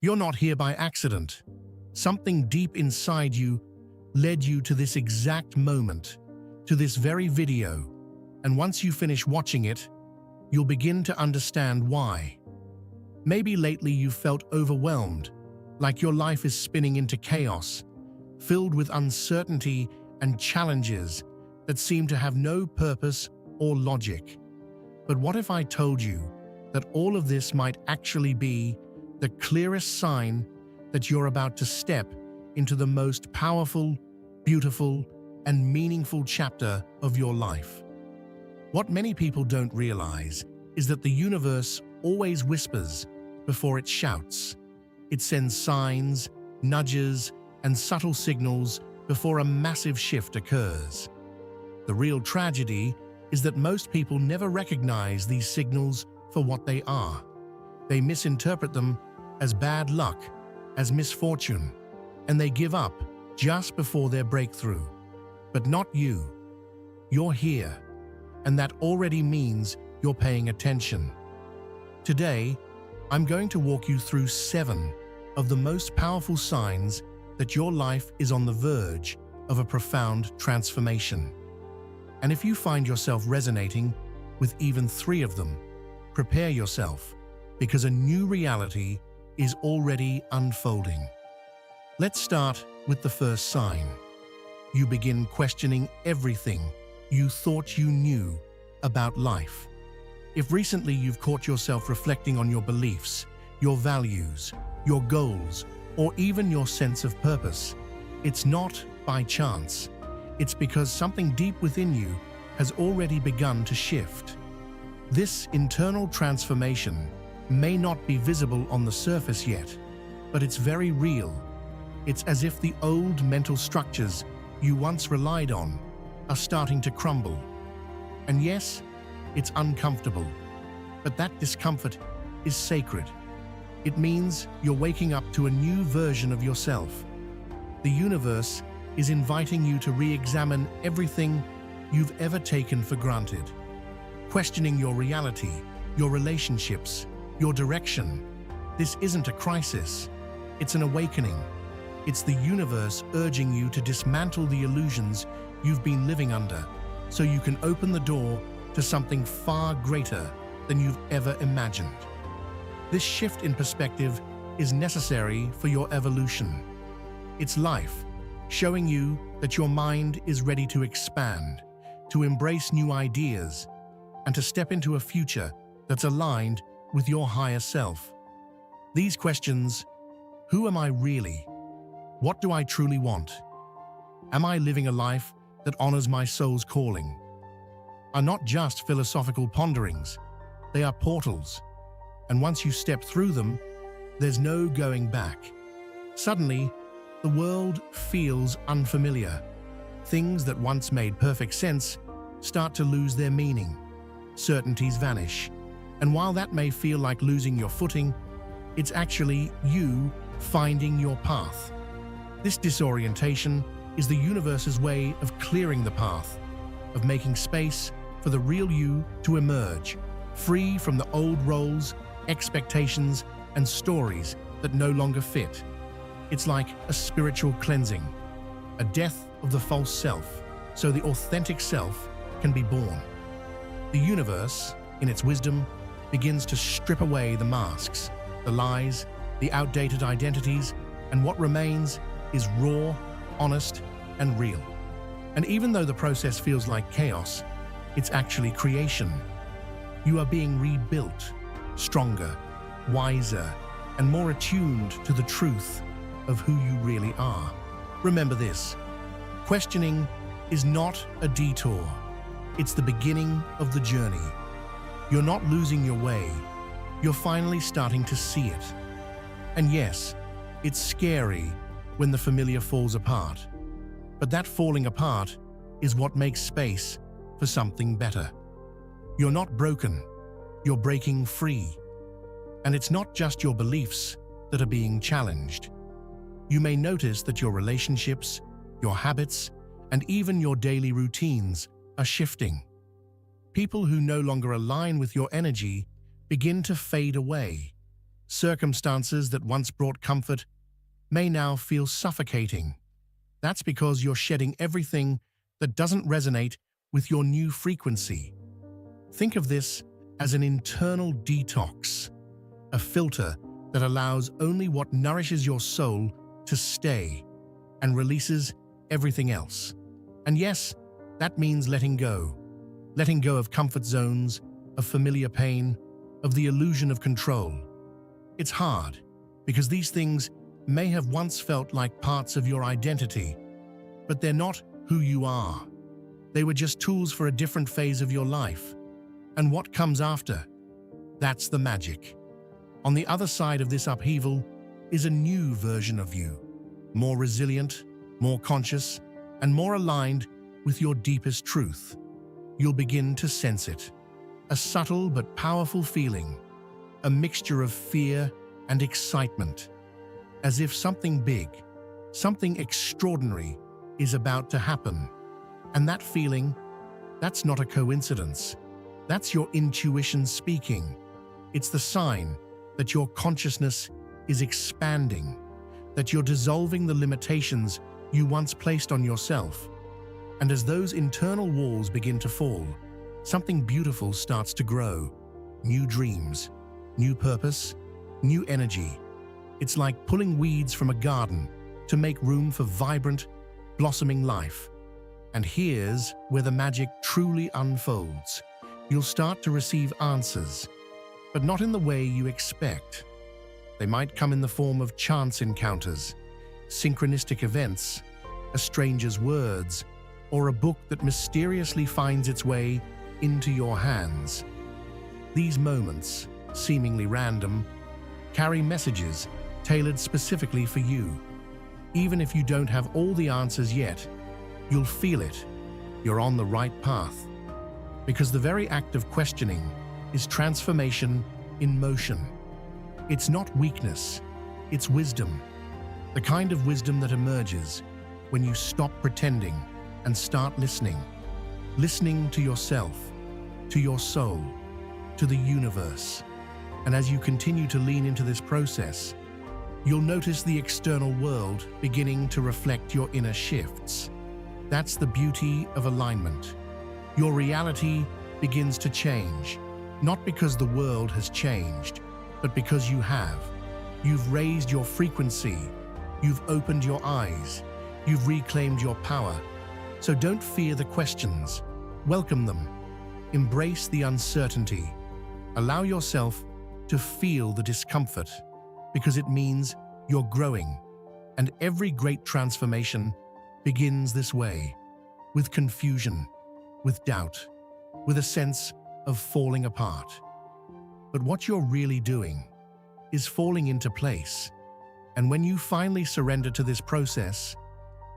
You're not here by accident. Something deep inside you led you to this exact moment, to this very video, and once you finish watching it, you'll begin to understand why. Maybe lately you've felt overwhelmed, like your life is spinning into chaos, filled with uncertainty and challenges that seem to have no purpose or logic. But what if I told you that all of this might actually be the clearest sign that you're about to step into the most powerful, beautiful, and meaningful chapter of your life? What many people don't realize is that the universe always whispers before it shouts. It sends signs, nudges, and subtle signals before a massive shift occurs. The real tragedy is that most people never recognize these signals for what they are. They misinterpret them as bad luck, as misfortune, and they give up just before their breakthrough. But not you. You're here, and that already means you're paying attention. Today, I'm going to walk you through 7 of the most powerful signs that your life is on the verge of a profound transformation. And if you find yourself resonating with even 3 of them, prepare yourself, because a new reality is already unfolding. Let's start with the first sign. You begin questioning everything you thought you knew about life. If recently you've caught yourself reflecting on your beliefs, your values, your goals, or even your sense of purpose, it's not by chance. It's because something deep within you has already begun to shift. This internal transformation may not be visible on the surface yet, but it's very real. It's as if the old mental structures you once relied on are starting to crumble. And yes, it's uncomfortable, but that discomfort is sacred. It means you're waking up to a new version of yourself. The universe is inviting you to re-examine everything you've ever taken for granted, questioning your reality, your relationships, your direction. This isn't a crisis, it's an awakening. It's the universe urging you to dismantle the illusions you've been living under, so you can open the door to something far greater than you've ever imagined. This shift in perspective is necessary for your evolution. It's life showing you that your mind is ready to expand, to embrace new ideas, and to step into a future that's aligned with your higher self. These questions: who am I really? What do I truly want? Am I living a life that honors my soul's calling? Are not just philosophical ponderings, they are portals. And once you step through them, there's no going back. Suddenly, the world feels unfamiliar. Things that once made perfect sense start to lose their meaning. Certainties vanish. And while that may feel like losing your footing, it's actually you finding your path. This disorientation is the universe's way of clearing the path, of making space for the real you to emerge, free from the old roles, expectations, and stories that no longer fit. It's like a spiritual cleansing, a death of the false self, so the authentic self can be born. The universe, in its wisdom, begins to strip away the masks, the lies, the outdated identities, and what remains is raw, honest, and real. And even though the process feels like chaos, it's actually creation. You are being rebuilt, stronger, wiser, and more attuned to the truth of who you really are. Remember this: questioning is not a detour. It's the beginning of the journey. You're not losing your way. You're finally starting to see it. And yes, it's scary when the familiar falls apart. But that falling apart is what makes space for something better. You're not broken. You're breaking free. And it's not just your beliefs that are being challenged. You may notice that your relationships, your habits, and even your daily routines are shifting. People who no longer align with your energy begin to fade away. Circumstances that once brought comfort may now feel suffocating. That's because you're shedding everything that doesn't resonate with your new frequency. Think of this as an internal detox, a filter that allows only what nourishes your soul to stay and releases everything else. And yes, that means letting go of comfort zones, of familiar pain, of the illusion of control. It's hard because these things may have once felt like parts of your identity, but they're not who you are. They were just tools for a different phase of your life. And what comes after? That's the magic. On the other side of this upheaval is a new version of you, more resilient, more conscious, and more aligned with your deepest truth. You'll begin to sense it, a subtle but powerful feeling, a mixture of fear and excitement, as if something big, something extraordinary is about to happen. And that feeling, that's not a coincidence. That's your intuition speaking. It's the sign that your consciousness is expanding, that you're dissolving the limitations you once placed on yourself. And as those internal walls begin to fall, something beautiful starts to grow. New dreams, new purpose, new energy. It's like pulling weeds from a garden to make room for vibrant, blossoming life. And here's where the magic truly unfolds. You'll start to receive answers, but not in the way you expect. They might come in the form of chance encounters, synchronistic events, a stranger's words, or a book that mysteriously finds its way into your hands. These moments, seemingly random, carry messages tailored specifically for you. Even if you don't have all the answers yet, you'll feel it. You're on the right path. Because the very act of questioning is transformation in motion. It's not weakness, it's wisdom. The kind of wisdom that emerges when you stop pretending and start listening. Listening to yourself, to your soul, to the universe. And as you continue to lean into this process, you'll notice the external world beginning to reflect your inner shifts. That's the beauty of alignment. Your reality begins to change, not because the world has changed, but because you have. You've raised your frequency, you've opened your eyes, you've reclaimed your power. So don't fear the questions, welcome them. Embrace the uncertainty. Allow yourself to feel the discomfort, because it means you're growing. And every great transformation begins this way, with confusion, with doubt, with a sense of falling apart. But what you're really doing is falling into place. And when you finally surrender to this process,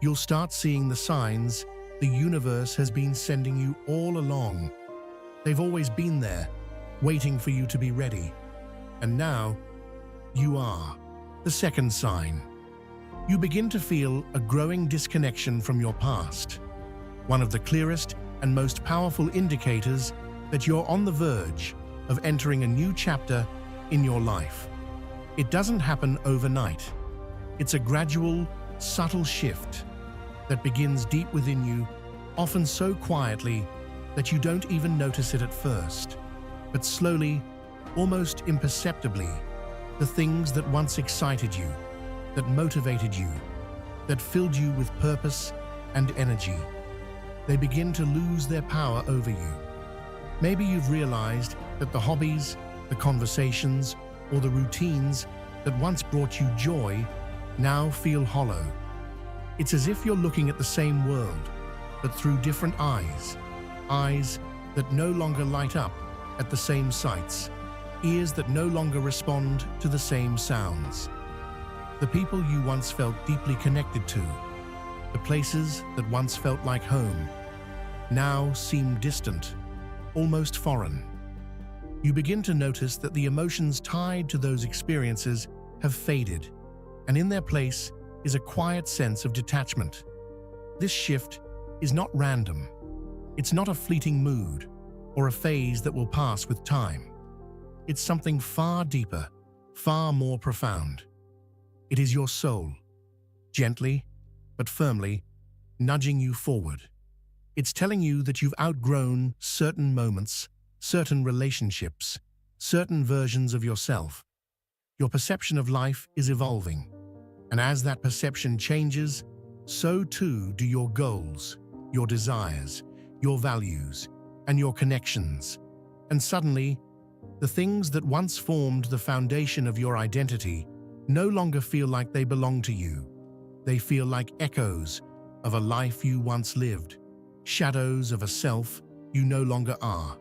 you'll start seeing the signs the universe has been sending you all along. They've always been there, waiting for you to be ready. And now, you are. The second sign. You begin to feel a growing disconnection from your past. One of the clearest and most powerful indicators that you're on the verge of entering a new chapter in your life. It doesn't happen overnight. It's a gradual, subtle shift that begins deep within you, often so quietly that you don't even notice it at first. But slowly, almost imperceptibly, the things that once excited you, that motivated you, that filled you with purpose and energy, they begin to lose their power over you. Maybe you've realized that the hobbies, the conversations, or the routines that once brought you joy now feel hollow. It's as if you're looking at the same world, but through different eyes. Eyes that no longer light up at the same sights. Ears that no longer respond to the same sounds. The people you once felt deeply connected to, the places that once felt like home, now seem distant, almost foreign. You begin to notice that the emotions tied to those experiences have faded, and in their place is a quiet sense of detachment. This shift is not random. It's not a fleeting mood or a phase that will pass with time. It's something far deeper, far more profound. It is your soul, gently but firmly, nudging you forward. It's telling you that you've outgrown certain moments, certain relationships, certain versions of yourself. Your perception of life is evolving, and as that perception changes, so too do your goals, your desires, your values, and your connections. And suddenly, the things that once formed the foundation of your identity no longer feel like they belong to you. They feel like echoes of a life you once lived, shadows of a self you no longer are.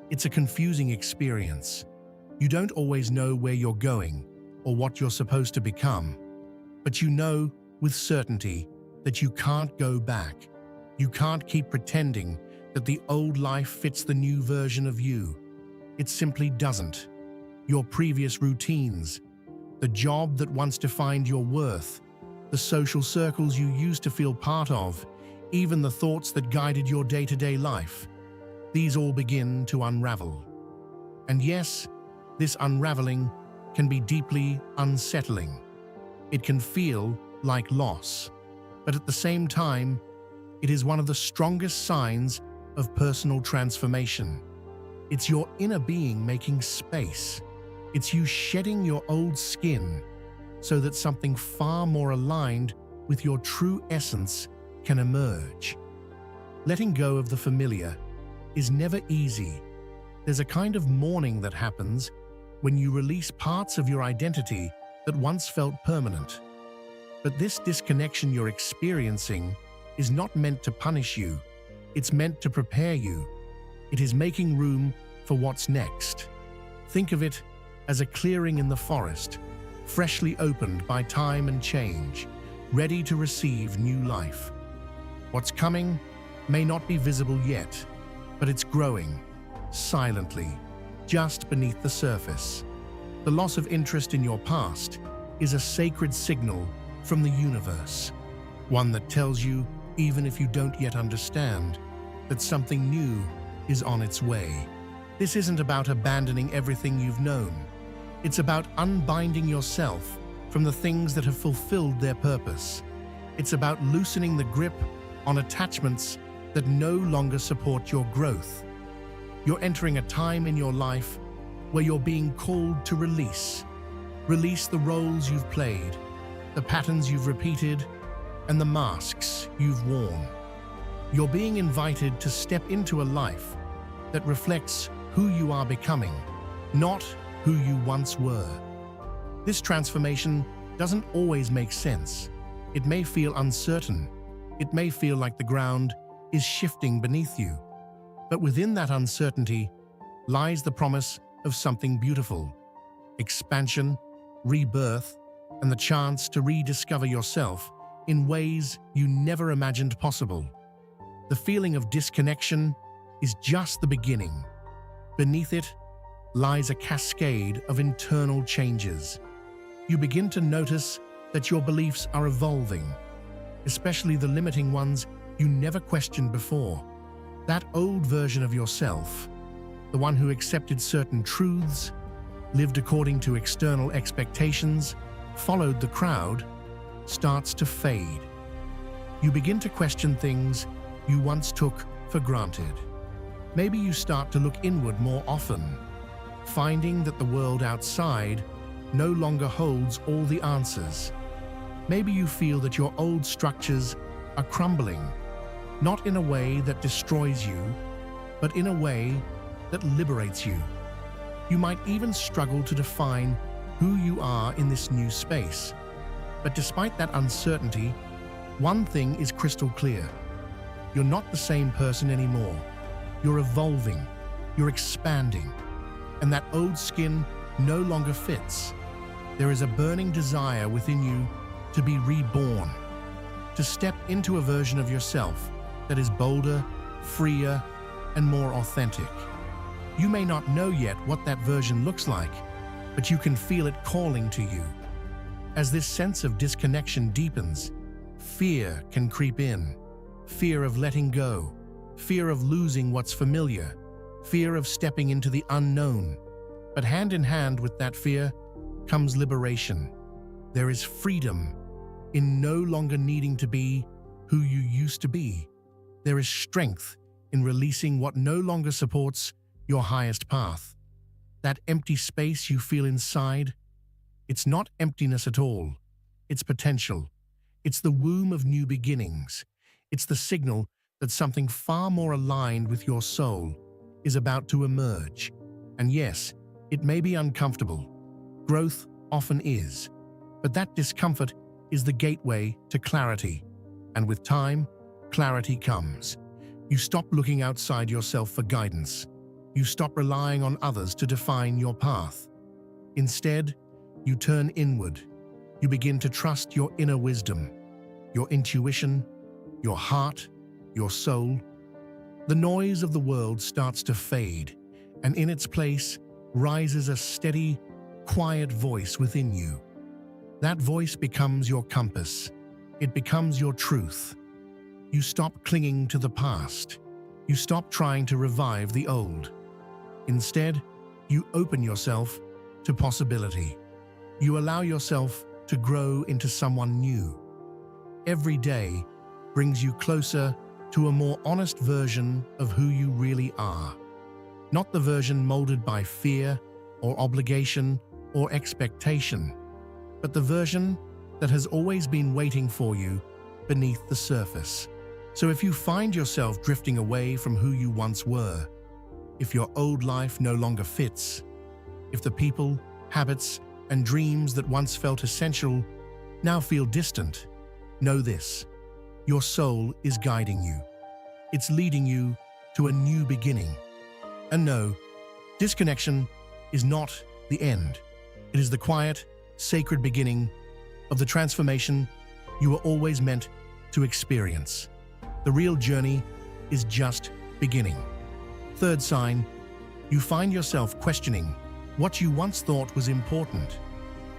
It's a confusing experience. You don't always know where you're going or what you're supposed to become, but you know with certainty that you can't go back. You can't keep pretending that the old life fits the new version of you. It simply doesn't. Your previous routines, the job that once defined your worth, the social circles you used to feel part of, even the thoughts that guided your day-to-day life, these all begin to unravel. And yes, this unraveling can be deeply unsettling. It can feel like loss, but at the same time, it is one of the strongest signs of personal transformation. It's your inner being making space. It's you shedding your old skin so that something far more aligned with your true essence can emerge. Letting go of the familiar is never easy. There's a kind of mourning that happens when you release parts of your identity that once felt permanent. But this disconnection you're experiencing is not meant to punish you. It's meant to prepare you. It is making room for what's next. Think of it as a clearing in the forest, freshly opened by time and change, ready to receive new life. What's coming may not be visible yet, but it's growing, silently, just beneath the surface. The loss of interest in your past is a sacred signal from the universe, one that tells you, even if you don't yet understand, that something new is on its way. This isn't about abandoning everything you've known. It's about unbinding yourself from the things that have fulfilled their purpose. It's about loosening the grip on attachments that no longer support your growth. You're entering a time in your life where you're being called to release. Release the roles you've played, the patterns you've repeated, and the masks you've worn. You're being invited to step into a life that reflects who you are becoming, not who you once were. This transformation doesn't always make sense. It may feel uncertain. It may feel like the ground is shifting beneath you. But within that uncertainty lies the promise of something beautiful: expansion, rebirth, and the chance to rediscover yourself in ways you never imagined possible. The feeling of disconnection is just the beginning. Beneath it lies a cascade of internal changes. You begin to notice that your beliefs are evolving, especially the limiting ones you never questioned before. That old version of yourself, the one who accepted certain truths, lived according to external expectations, followed the crowd, starts to fade. You begin to question things you once took for granted. Maybe you start to look inward more often, finding that the world outside no longer holds all the answers. Maybe you feel that your old structures are crumbling, not in a way that destroys you, but in a way that liberates you. You might even struggle to define who you are in this new space. But despite that uncertainty, one thing is crystal clear. You're not the same person anymore. You're evolving, you're expanding, and that old skin no longer fits. There is a burning desire within you to be reborn, to step into a version of yourself that is bolder, freer, and more authentic. You may not know yet what that version looks like, but you can feel it calling to you. As this sense of disconnection deepens, fear can creep in. Fear of letting go, fear of losing what's familiar, fear of stepping into the unknown. But hand in hand with that fear comes liberation. There is freedom in no longer needing to be who you used to be. There is strength in releasing what no longer supports your highest path. That empty space you feel inside, it's not emptiness at all. It's potential. It's the womb of new beginnings. It's the signal that something far more aligned with your soul is about to emerge. And yes, it may be uncomfortable. Growth often is. But that discomfort is the gateway to clarity. And with time, clarity comes. You stop looking outside yourself for guidance. You stop relying on others to define your path. Instead, you turn inward. You begin to trust your inner wisdom, your intuition, your heart, your soul. The noise of the world starts to fade, and in its place rises a steady, quiet voice within you. That voice becomes your compass. It becomes your truth. You stop clinging to the past. You stop trying to revive the old. Instead, you open yourself to possibility. You allow yourself to grow into someone new. Every day brings you closer to a more honest version of who you really are. Not the version molded by fear or obligation or expectation, but the version that has always been waiting for you beneath the surface. So if you find yourself drifting away from who you once were, if your old life no longer fits, if the people, habits, and dreams that once felt essential now feel distant, know this: your soul is guiding you. It's leading you to a new beginning. And no, disconnection is not the end. It is the quiet, sacred beginning of the transformation you were always meant to experience. The real journey is just beginning. Third sign, you find yourself questioning what you once thought was important.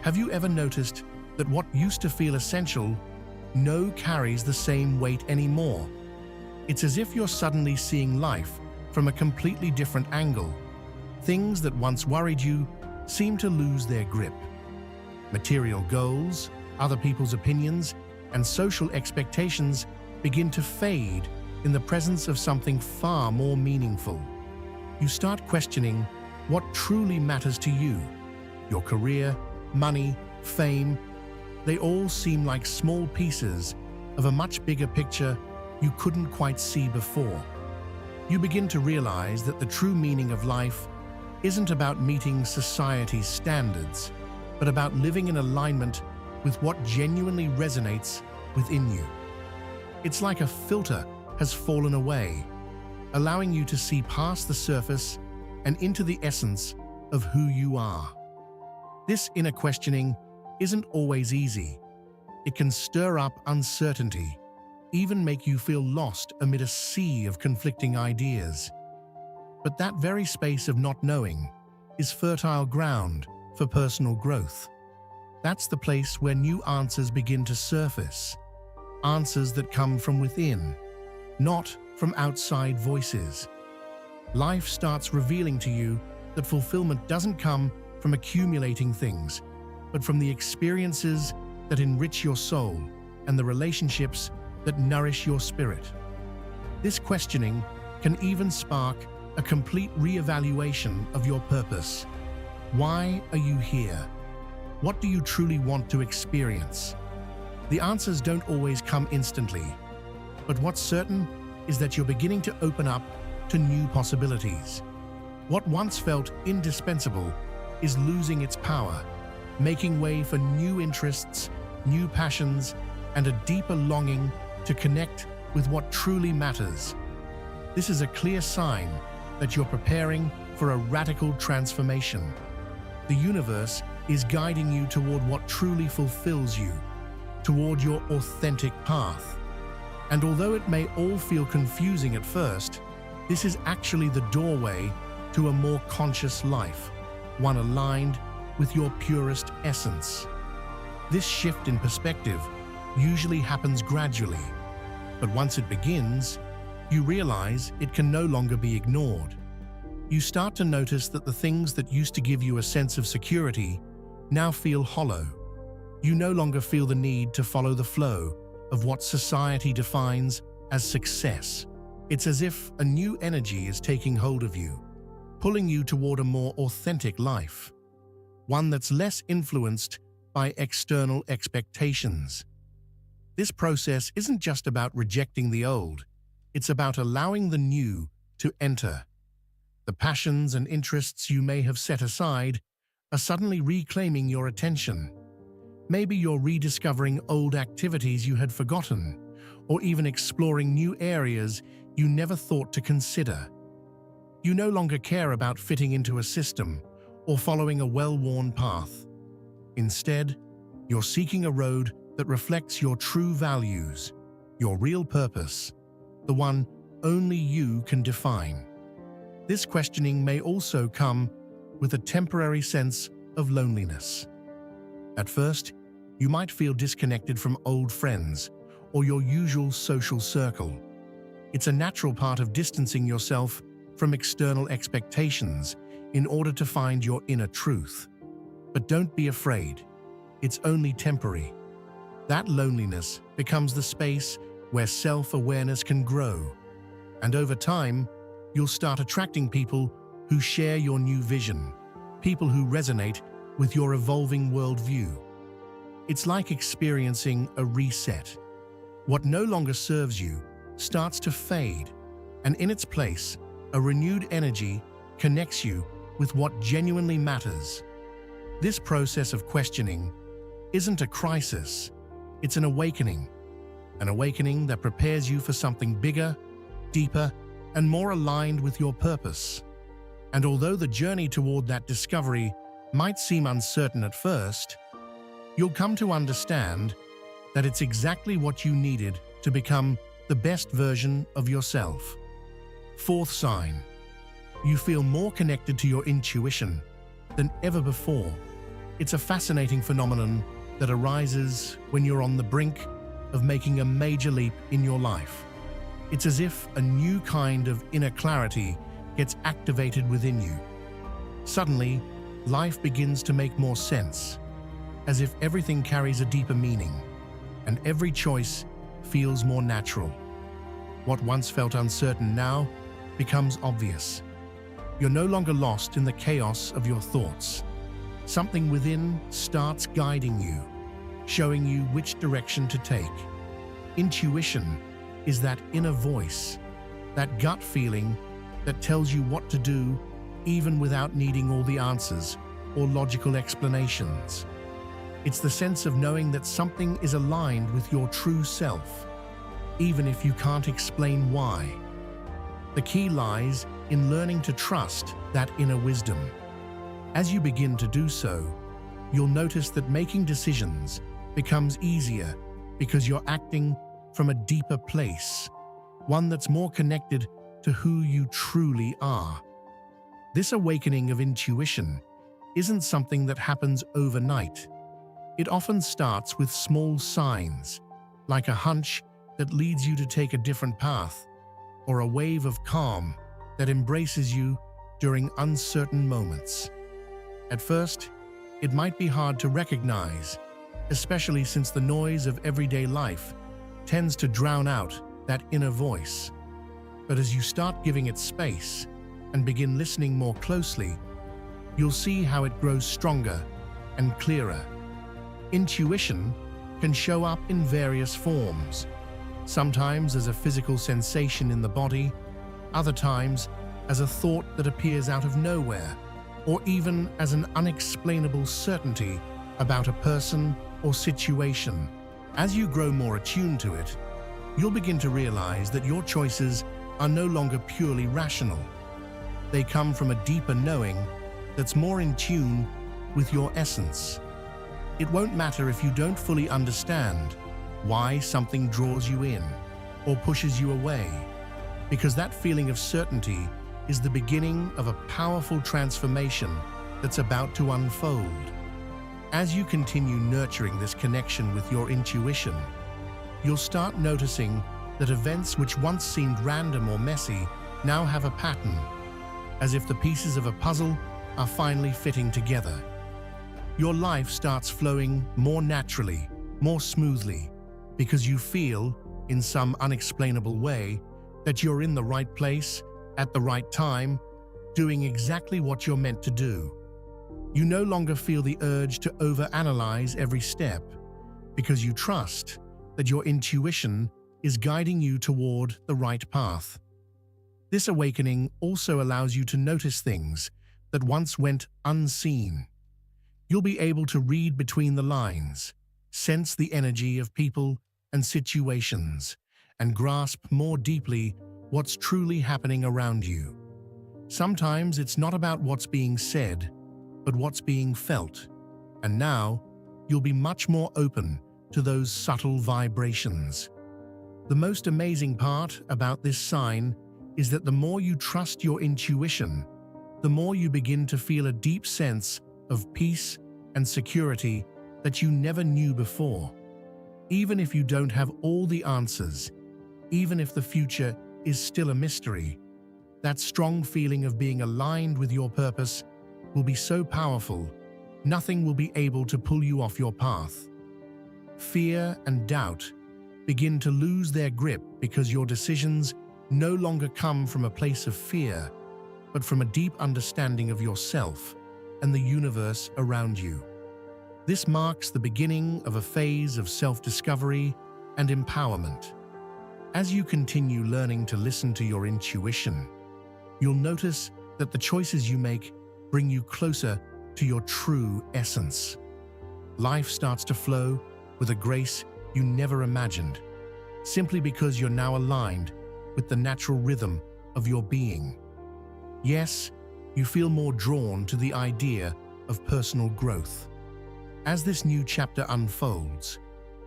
Have you ever noticed that what used to feel essential no carries the same weight anymore? It's as if you're suddenly seeing life from a completely different angle. Things that once worried you seem to lose their grip. Material goals, other people's opinions, and social expectations begin to fade in the presence of something far more meaningful. You start questioning what truly matters to you. Your career, money, fame, they all seem like small pieces of a much bigger picture you couldn't quite see before. You begin to realize that the true meaning of life isn't about meeting society's standards, but about living in alignment with what genuinely resonates within you. It's like a filter has fallen away, allowing you to see past the surface and into the essence of who you are. This inner questioning isn't always easy. It can stir up uncertainty, even make you feel lost amid a sea of conflicting ideas. But that very space of not knowing is fertile ground for personal growth. That's the place where new answers begin to surface, answers that come from within, not from outside voices. Life starts revealing to you that fulfillment doesn't come from accumulating things, but from the experiences that enrich your soul and the relationships that nourish your spirit. This questioning can even spark a complete re-evaluation of your purpose. Why are you here? What do you truly want to experience? The answers don't always come instantly, but what's certain is that you're beginning to open up to new possibilities. What once felt indispensable is losing its power, making way for new interests, new passions, and a deeper longing to connect with what truly matters. This is a clear sign that you're preparing for a radical transformation. The universe is guiding you toward what truly fulfills you, toward your authentic path. And although it may all feel confusing at first, this is actually the doorway to a more conscious life, one aligned with your purest essence. This shift in perspective usually happens gradually, but once it begins, you realize it can no longer be ignored. You start to notice that the things that used to give you a sense of security now feel hollow. You no longer feel the need to follow the flow of what society defines as success. It's as if a new energy is taking hold of you, pulling you toward a more authentic life, one that's less influenced by external expectations. This process isn't just about rejecting the old, it's about allowing the new to enter. The passions and interests you may have set aside are suddenly reclaiming your attention. Maybe you're rediscovering old activities you had forgotten, or even exploring new areas you never thought to consider. You no longer care about fitting into a system or following a well-worn path. Instead, you're seeking a road that reflects your true values, your real purpose, the one only you can define. This questioning may also come with a temporary sense of loneliness. At first, you might feel disconnected from old friends or your usual social circle. It's a natural part of distancing yourself from external expectations in order to find your inner truth. But don't be afraid. It's only temporary. That loneliness becomes the space where self-awareness can grow. And over time, you'll start attracting people who share your new vision, people who resonate with your evolving worldview. It's like experiencing a reset. What no longer serves you starts to fade, and in its place, a renewed energy connects you with what genuinely matters. This process of questioning isn't a crisis, it's an awakening that prepares you for something bigger, deeper, and more aligned with your purpose. And although the journey toward that discovery might seem uncertain at first, you'll come to understand that it's exactly what you needed to become the best version of yourself. Fourth sign, you feel more connected to your intuition than ever before. It's a fascinating phenomenon that arises when you're on the brink of making a major leap in your life. It's as if a new kind of inner clarity gets activated within you. Suddenly, life begins to make more sense, as if everything carries a deeper meaning, and every choice feels more natural. What once felt uncertain now becomes obvious. You're no longer lost in the chaos of your thoughts. Something within starts guiding you, showing you which direction to take. Intuition is that inner voice, that gut feeling that tells you what to do even without needing all the answers or logical explanations. It's the sense of knowing that something is aligned with your true self, even if you can't explain why. The key lies in learning to trust that inner wisdom. As you begin to do so, you'll notice that making decisions becomes easier because you're acting from a deeper place, one that's more connected to who you truly are. This awakening of intuition isn't something that happens overnight. It often starts with small signs, like a hunch that leads you to take a different path, or a wave of calm that embraces you during uncertain moments. At first, it might be hard to recognize, especially since the noise of everyday life tends to drown out that inner voice. But as you start giving it space and begin listening more closely, you'll see how it grows stronger and clearer. Intuition can show up in various forms, sometimes as a physical sensation in the body, other times as a thought that appears out of nowhere, or even as an unexplainable certainty about a person or situation. As you grow more attuned to it, you'll begin to realize that your choices are no longer purely rational. They come from a deeper knowing that's more in tune with your essence. It won't matter if you don't fully understand why something draws you in or pushes you away, because that feeling of certainty is the beginning of a powerful transformation that's about to unfold. As you continue nurturing this connection with your intuition, you'll start noticing that events which once seemed random or messy now have a pattern, as if the pieces of a puzzle are finally fitting together. your life starts flowing more naturally, more smoothly, because you feel, in some unexplainable way, that you're in the right place, at the right time, doing exactly what you're meant to do. You no longer feel the urge to overanalyze every step, because you trust that your intuition is guiding you toward the right path. This awakening also allows you to notice things that once went unseen. You'll be able to read between the lines, sense the energy of people and situations, and grasp more deeply what's truly happening around you. Sometimes it's not about what's being said, but what's being felt. And now, you'll be much more open to those subtle vibrations. The most amazing part about this sign is that the more you trust your intuition, the more you begin to feel a deep sense of peace and security that you never knew before. Even if you don't have all the answers, even if the future is still a mystery, that strong feeling of being aligned with your purpose will be so powerful, nothing will be able to pull you off your path. Fear and doubt begin to lose their grip because your decisions no longer come from a place of fear, but from a deep understanding of yourself and the universe around you. This marks the beginning of a phase of self-discovery and empowerment. As you continue learning to listen to your intuition, you'll notice that the choices you make bring you closer to your true essence. Life starts to flow with a grace you never imagined, simply because you're now aligned with the natural rhythm of your being. Yes, you feel more drawn to the idea of personal growth. As this new chapter unfolds,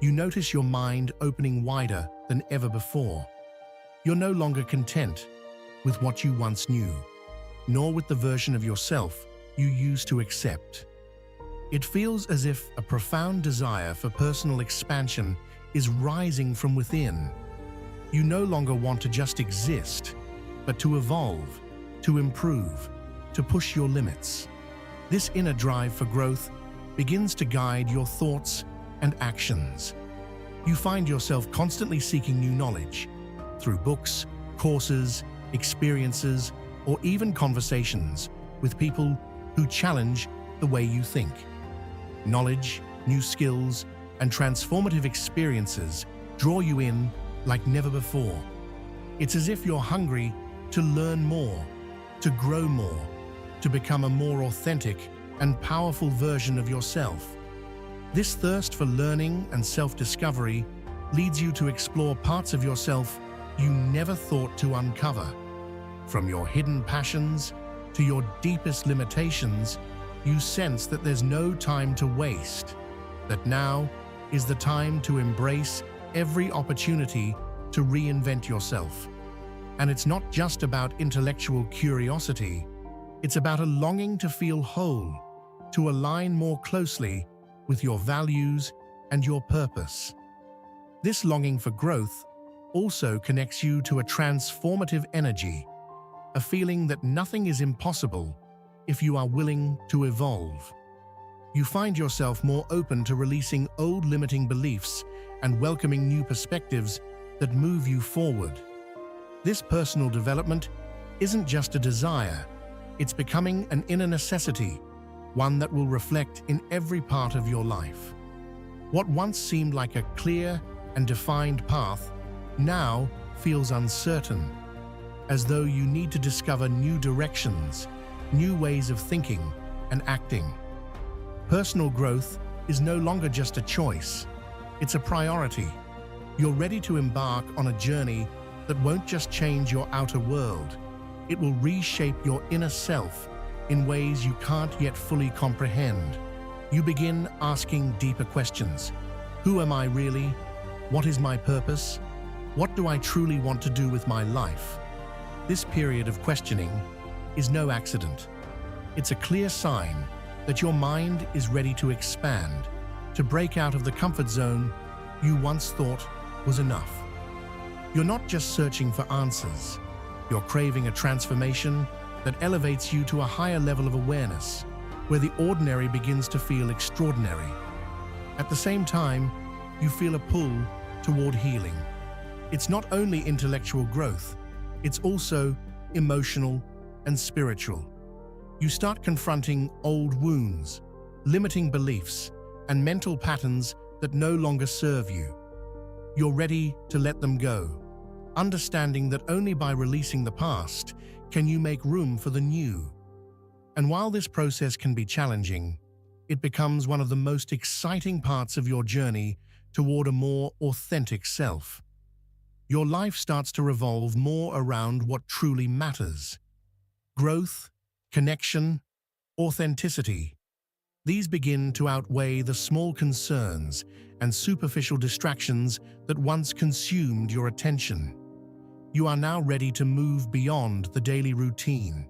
you notice your mind opening wider than ever before. You're no longer content with what you once knew, nor with the version of yourself you used to accept. It feels as if a profound desire for personal expansion is rising from within. You no longer want to just exist, but to evolve, to improve, to push your limits. This inner drive for growth begins to guide your thoughts and actions. You find yourself constantly seeking new knowledge through books, courses, experiences, or even conversations with people who challenge the way you think. Knowledge, new skills, and transformative experiences draw you in like never before. It's as if you're hungry to learn more, to grow more, to become a more authentic and powerful version of yourself. This thirst for learning and self-discovery leads you to explore parts of yourself you never thought to uncover. From your hidden passions to your deepest limitations, you sense that there's no time to waste, that now is the time to embrace every opportunity to reinvent yourself. And it's not just about intellectual curiosity, it's about a longing to feel whole, to align more closely with your values and your purpose. This longing for growth also connects you to a transformative energy, a feeling that nothing is impossible if you are willing to evolve. You find yourself more open to releasing old limiting beliefs and welcoming new perspectives that move you forward. This personal development isn't just a desire, it's becoming an inner necessity, one that will reflect in every part of your life. What once seemed like a clear and defined path now feels uncertain, as though you need to discover new directions, new ways of thinking and acting. Personal growth is no longer just a choice, it's a priority. You're ready to embark on a journey that won't just change your outer world, it will reshape your inner self in ways you can't yet fully comprehend. You begin asking deeper questions. Who am I really? What is my purpose? What do I truly want to do with my life? This period of questioning is no accident. It's a clear sign that your mind is ready to expand, to break out of the comfort zone you once thought was enough. You're not just searching for answers, you're craving a transformation that elevates you to a higher level of awareness, where the ordinary begins to feel extraordinary. At the same time, you feel a pull toward healing. It's not only intellectual growth, it's also emotional and spiritual. You start confronting old wounds, limiting beliefs, and mental patterns that no longer serve you. You're ready to let them go, understanding that only by releasing the past can you make room for the new. And while this process can be challenging, it becomes one of the most exciting parts of your journey toward a more authentic self. Your life starts to revolve more around what truly matters: growth, connection, authenticity. These begin to outweigh the small concerns and superficial distractions that once consumed your attention. You are now ready to move beyond the daily routine,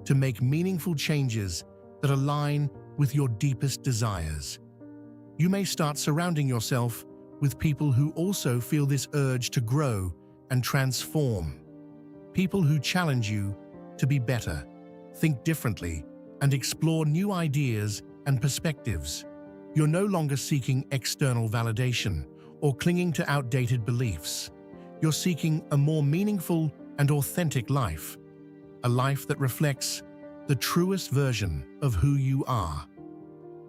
to make meaningful changes that align with your deepest desires. You may start surrounding yourself with people who also feel this urge to grow and transform. People who challenge you to be better, think differently, and explore new ideas and perspectives. You're no longer seeking external validation or clinging to outdated beliefs. You're seeking a more meaningful and authentic life, a life that reflects the truest version of who you are.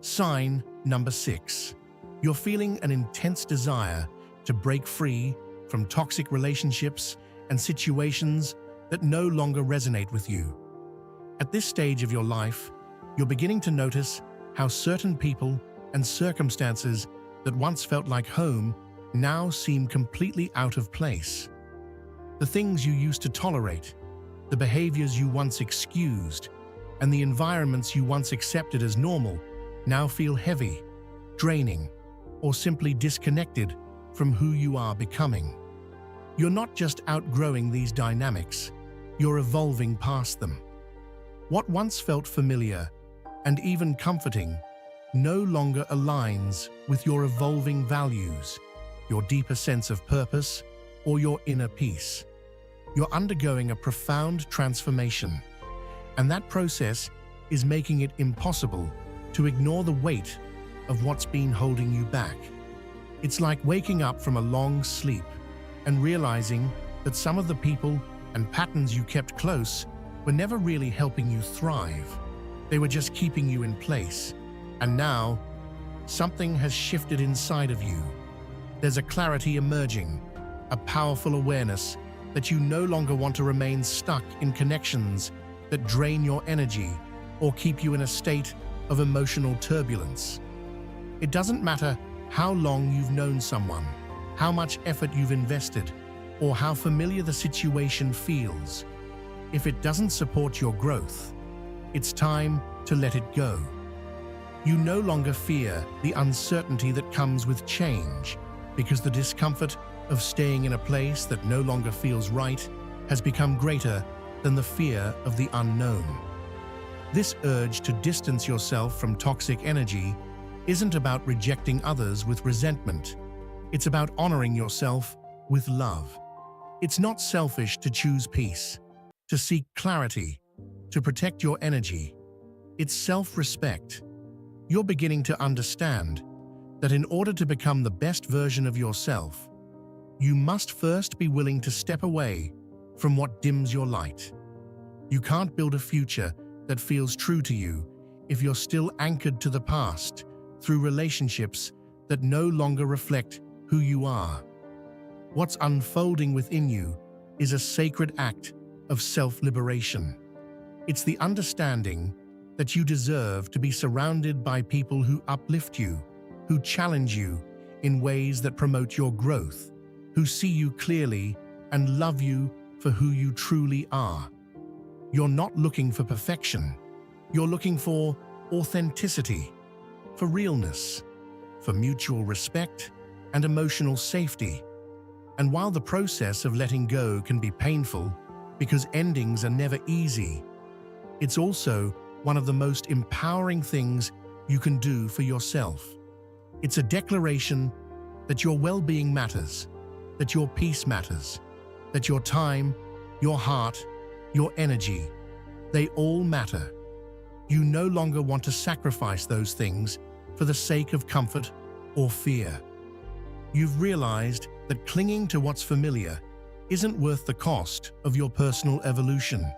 Sign number 6. You're feeling an intense desire to break free from toxic relationships and situations that no longer resonate with you. At this stage of your life, you're beginning to notice how certain people and circumstances that once felt like home now seem completely out of place. The things you used to tolerate, the behaviors you once excused, and the environments you once accepted as normal now feel heavy, draining, or simply disconnected from who you are becoming. You're not just outgrowing these dynamics, you're evolving past them. What once felt familiar and even comforting no longer aligns with your evolving values, your deeper sense of purpose, or your inner peace. You're undergoing a profound transformation, and that process is making it impossible to ignore the weight of what's been holding you back. It's like waking up from a long sleep and realizing that some of the people and patterns you kept close were never really helping you thrive. They were just keeping you in place. And now, something has shifted inside of you. There's a clarity emerging, a powerful awareness that you no longer want to remain stuck in connections that drain your energy or keep you in a state of emotional turbulence. It doesn't matter how long you've known someone, how much effort you've invested, or how familiar the situation feels. If it doesn't support your growth, it's time to let it go. You no longer fear the uncertainty that comes with change, because the discomfort of staying in a place that no longer feels right has become greater than the fear of the unknown. This urge to distance yourself from toxic energy isn't about rejecting others with resentment. It's about honoring yourself with love. It's not selfish to choose peace, to seek clarity, to protect your energy. It's self-respect. You're beginning to understand that in order to become the best version of yourself, you must first be willing to step away from what dims your light. You can't build a future that feels true to you if you're still anchored to the past through relationships that no longer reflect who you are. What's unfolding within you is a sacred act of self-liberation. It's the understanding that you deserve to be surrounded by people who uplift you, who challenge you in ways that promote your growth, who see you clearly and love you for who you truly are. You're not looking for perfection. You're looking for authenticity, for realness, for mutual respect and emotional safety. And while the process of letting go can be painful because endings are never easy, it's also one of the most empowering things you can do for yourself. It's a declaration that your well-being matters, that your peace matters, that your time, your heart, your energy, they all matter. You no longer want to sacrifice those things for the sake of comfort or fear. You've realized that clinging to what's familiar isn't worth the cost of your personal evolution.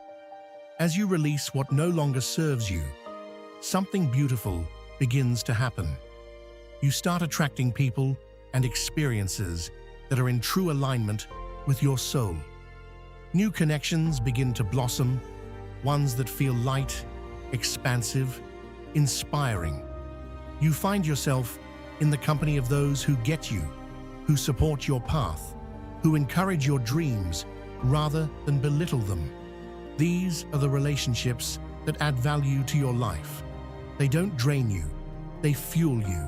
As you release what no longer serves you, something beautiful begins to happen. You start attracting people and experiences that are in true alignment with your soul. New connections begin to blossom, ones that feel light, expansive, inspiring. You find yourself in the company of those who get you, who support your path, who encourage your dreams rather than belittle them. These are the relationships that add value to your life. They don't drain you, they fuel you,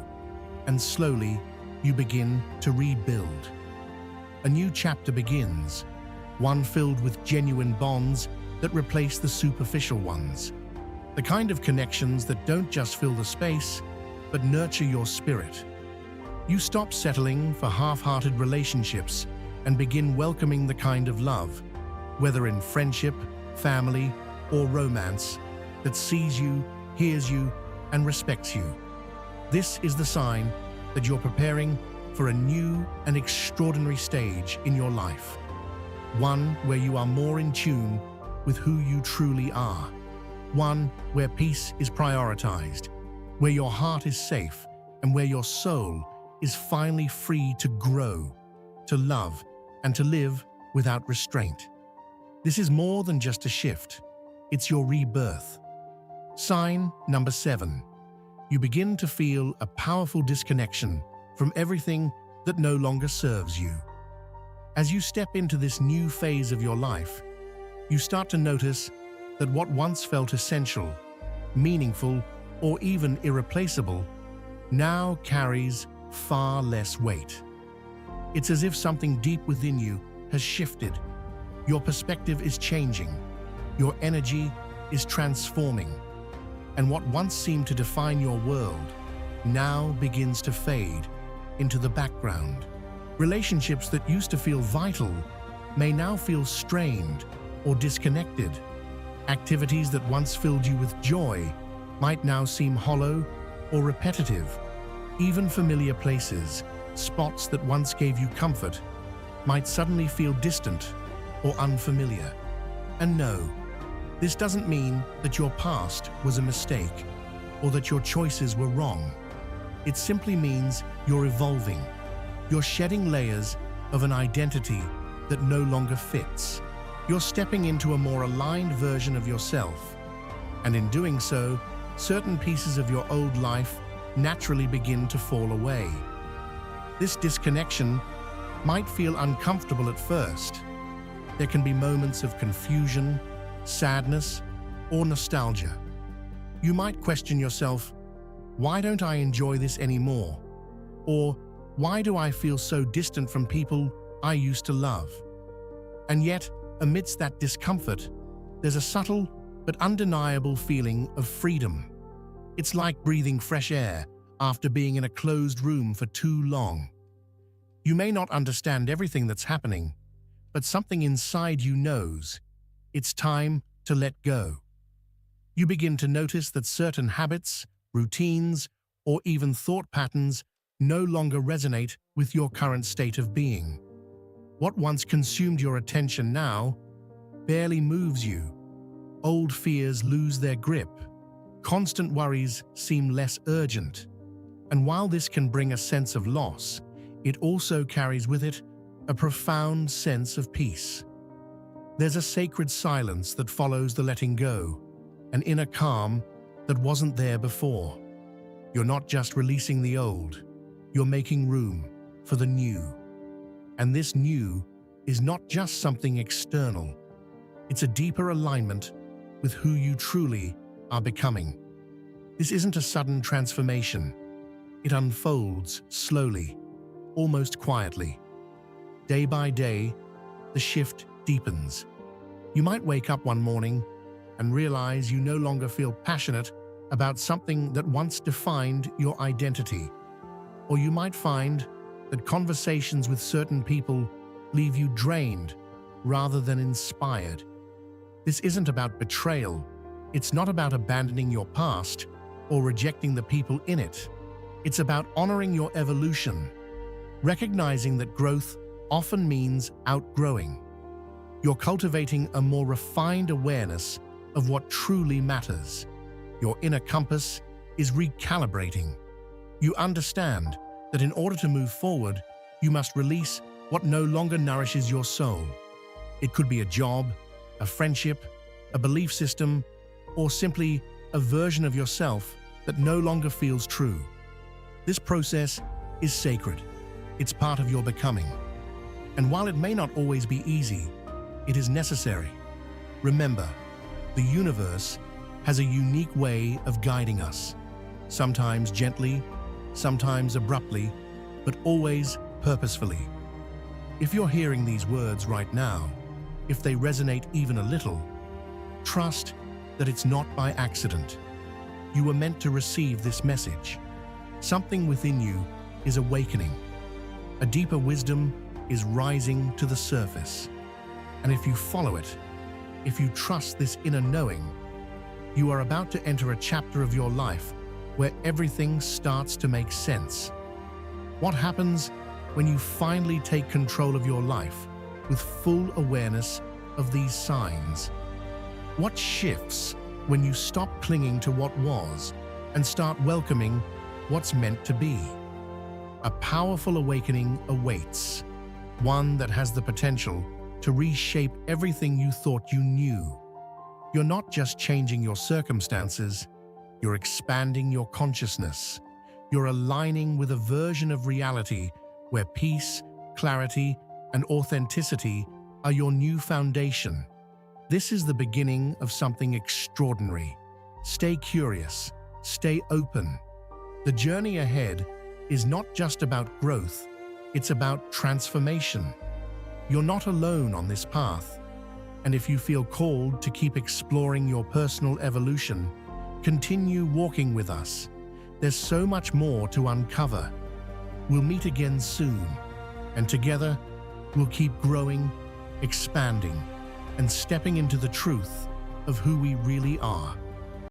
and slowly you begin to rebuild. A new chapter begins, one filled with genuine bonds that replace the superficial ones. The kind of connections that don't just fill the space, but nurture your spirit. You stop settling for half-hearted relationships and begin welcoming the kind of love, whether in friendship, family, or romance, that sees you, hears you, and respects you. This is the sign that you're preparing for a new and extraordinary stage in your life. One where you are more in tune with who you truly are. One where peace is prioritized, where your heart is safe, and where your soul is finally free to grow, to love, and to live without restraint. This is more than just a shift. It's your rebirth. Sign number 7. You begin to feel a powerful disconnection from everything that no longer serves you. As you step into this new phase of your life, you start to notice that what once felt essential, meaningful, or even irreplaceable now carries far less weight. It's as if something deep within you has shifted. Your perspective is changing, your energy is transforming, and what once seemed to define your world now begins to fade into the background. Relationships that used to feel vital may now feel strained or disconnected. Activities that once filled you with joy might now seem hollow or repetitive. Even familiar places, spots that once gave you comfort, might suddenly feel distant or unfamiliar. And no, this doesn't mean that your past was a mistake or that your choices were wrong. It simply means you're evolving. You're shedding layers of an identity that no longer fits. You're stepping into a more aligned version of yourself. And in doing so, certain pieces of your old life naturally begin to fall away. This disconnection might feel uncomfortable at first. There can be moments of confusion, sadness, or nostalgia. You might question yourself, why don't I enjoy this anymore? Or why do I feel so distant from people I used to love? And yet, amidst that discomfort, there's a subtle but undeniable feeling of freedom. It's like breathing fresh air after being in a closed room for too long. You may not understand everything that's happening, but something inside you knows it's time to let go. You begin to notice that certain habits, routines, or even thought patterns no longer resonate with your current state of being. What once consumed your attention now barely moves you. Old fears lose their grip. Constant worries seem less urgent. And while this can bring a sense of loss, it also carries with it a profound sense of peace. There's a sacred silence that follows the letting go, an inner calm that wasn't there before. You're not just releasing the old, you're making room for the new. And this new is not just something external. It's a deeper alignment with who you truly are becoming. This isn't a sudden transformation. It unfolds slowly, almost quietly. Day by day, the shift deepens. You might wake up one morning and realize you no longer feel passionate about something that once defined your identity. Or you might find that conversations with certain people leave you drained rather than inspired. This isn't about betrayal, It's not about abandoning your past or rejecting the people in it. It's about honoring your evolution, recognizing that growth often means outgrowing. You're cultivating a more refined awareness of what truly matters. Your inner compass is recalibrating. You understand that in order to move forward, you must release what no longer nourishes your soul. It could be a job, a friendship, a belief system, or simply a version of yourself that no longer feels true. This process is sacred. It's part of your becoming. And while it may not always be easy, it is necessary. Remember, the universe has a unique way of guiding us, sometimes gently, sometimes abruptly, but always purposefully. If you're hearing these words right now, if they resonate even a little, trust that it's not by accident. You were meant to receive this message. Something within you is awakening. A deeper wisdom is rising to the surface. And if you follow it, if you trust this inner knowing, you are about to enter a chapter of your life where everything starts to make sense. What happens when you finally take control of your life with full awareness of these signs? What shifts when you stop clinging to what was and start welcoming what's meant to be? A powerful awakening awaits, one that has the potential to reshape everything you thought you knew. You're not just changing your circumstances, you're expanding your consciousness. You're aligning with a version of reality where peace, clarity, and authenticity are your new foundation. This is the beginning of something extraordinary. Stay curious, stay open. The journey ahead is not just about growth, it's about transformation. You're not alone on this path. And if you feel called to keep exploring your personal evolution, continue walking with us. There's so much more to uncover. We'll meet again soon, and together we'll keep growing, expanding, and stepping into the truth of who we really are.